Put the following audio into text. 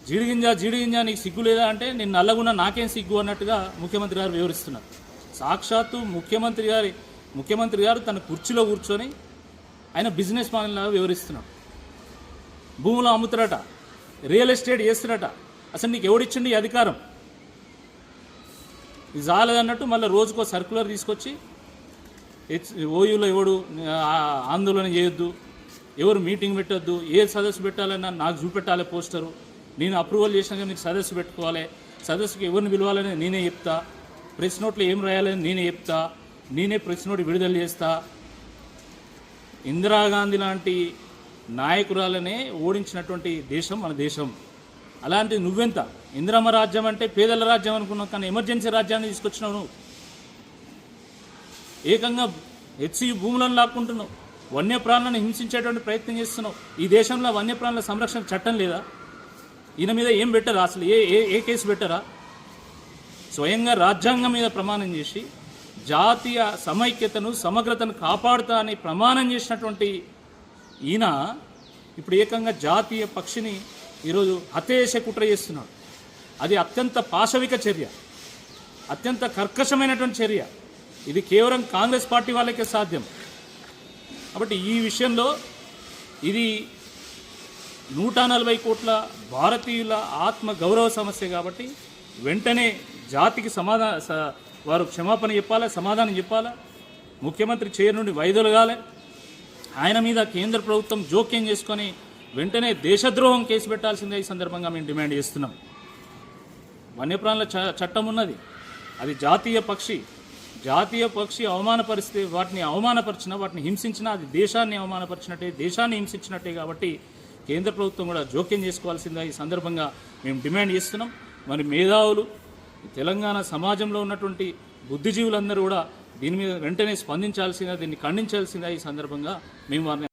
జీడిగింజ నీకు సిగ్గు లేదా అంటే నేను నల్లగున్నా నాకేం సిగ్గు అన్నట్టుగా ముఖ్యమంత్రి గారు వివరిస్తున్నారు. సాక్షాత్తు ముఖ్యమంత్రి గారు తన కుర్చీలో కూర్చొని ఆయన బిజినెస్ మ్యాన్ లాగా వివరిస్తున్నాడు. భూములు అమ్ముతారట, రియల్ ఎస్టేట్ చేస్తున్నట. అసలు నీకు ఎవడిచ్చిండి ఈ అధికారం? ఇది చాలదన్నట్టు మళ్ళీ రోజుకో సర్క్యులర్ తీసుకొచ్చి ఓయూలో ఎవడు ఆందోళన చేయొద్దు, ఎవరు మీటింగ్ పెట్టొద్దు, ఏ సదస్సు పెట్టాలన్నా నాకు చూపెట్టాలి పోస్టరు, నేను అప్రూవల్ చేసినాక మీకు సదస్సు పెట్టుకోవాలి, సదస్సుకి ఎవరిని పిలవాలని నేనే చెప్తా, ప్రెస్ నోట్లో ఏం రాయాలని నేనే చెప్తా, నేనే ప్రెస్ నోట్ విడుదల చేస్తా. ఇందిరాగాంధీ లాంటి నాయకురాలనే ఓడించినటువంటి దేశం మన దేశం. అలాంటి నువ్వెంత? ఇందిరమ్మ రాజ్యం అంటే పేదల రాజ్యం అనుకున్నావు, కానీ ఎమర్జెన్సీ రాజ్యాన్ని తీసుకొచ్చినావు నువ్వు. ఏకంగా హెచ్సి భూములను లాక్కుంటున్నావు, వన్యప్రాణులను హింసించేటువంటి ప్రయత్నం చేస్తున్నావు. ఈ దేశంలో వన్యప్రాణుల సంరక్షణ చట్టం లేదా? ఈయన మీద ఏం పెట్టరా? అసలు ఏ కేసు పెట్టరా? స్వయంగా రాజ్యాంగం మీద ప్రమాణం చేసి జాతీయ సమైక్యతను సమగ్రతను కాపాడుతా అని ప్రమాణం చేసినటువంటి ఈయన ఇప్పుడు ఏకంగా జాతీయ పక్షిని ఈరోజు హత్య చేసే కుట్ర చేస్తున్నాడు. అది అత్యంత పాశవిక చర్య, అత్యంత కర్కశమైనటువంటి చర్య. ఇది కేవలం కాంగ్రెస్ పార్టీ వాళ్ళకే సాధ్యం. కాబట్టి ఈ విషయంలో ఇది 140 కోట్ల భారతీయుల ఆత్మ గౌరవ సమస్య. కాబట్టి వెంటనే జాతికి వారు క్షమాపణ చెప్పాలి, సమాధానం చెప్పాలి. ముఖ్యమంత్రి చైర్ నుండి వైదొలగాలి. ఆయన మీద కేంద్ర ప్రభుత్వం జోక్యం చేసుకొని వెంటనే దేశద్రోహం కేసు పెట్టాల్సిందే ఈ సందర్భంగా మేము డిమాండ్ చేస్తున్నాం. వన్యప్రాణుల చట్టం ఉన్నది, అది జాతీయ పక్షి అవమానపరిస్తే వాటిని హింసించినా అది దేశాన్ని అవమానపరిచినట్టే, దేశాన్ని హింసించినట్టే. కాబట్టి కేంద్ర ప్రభుత్వం కూడా జోక్యం చేసుకోవాల్సిందే ఈ సందర్భంగా మేము డిమాండ్ చేస్తున్నాం. మరి మేధావులు, తెలంగాణ సమాజంలో ఉన్నటువంటి బుద్ధిజీవులందరూ కూడా దీని మీద వెంటనే స్పందించాల్సిందే, దీన్ని ఖండించాల్సిందే ఈ సందర్భంగా మేము వారిని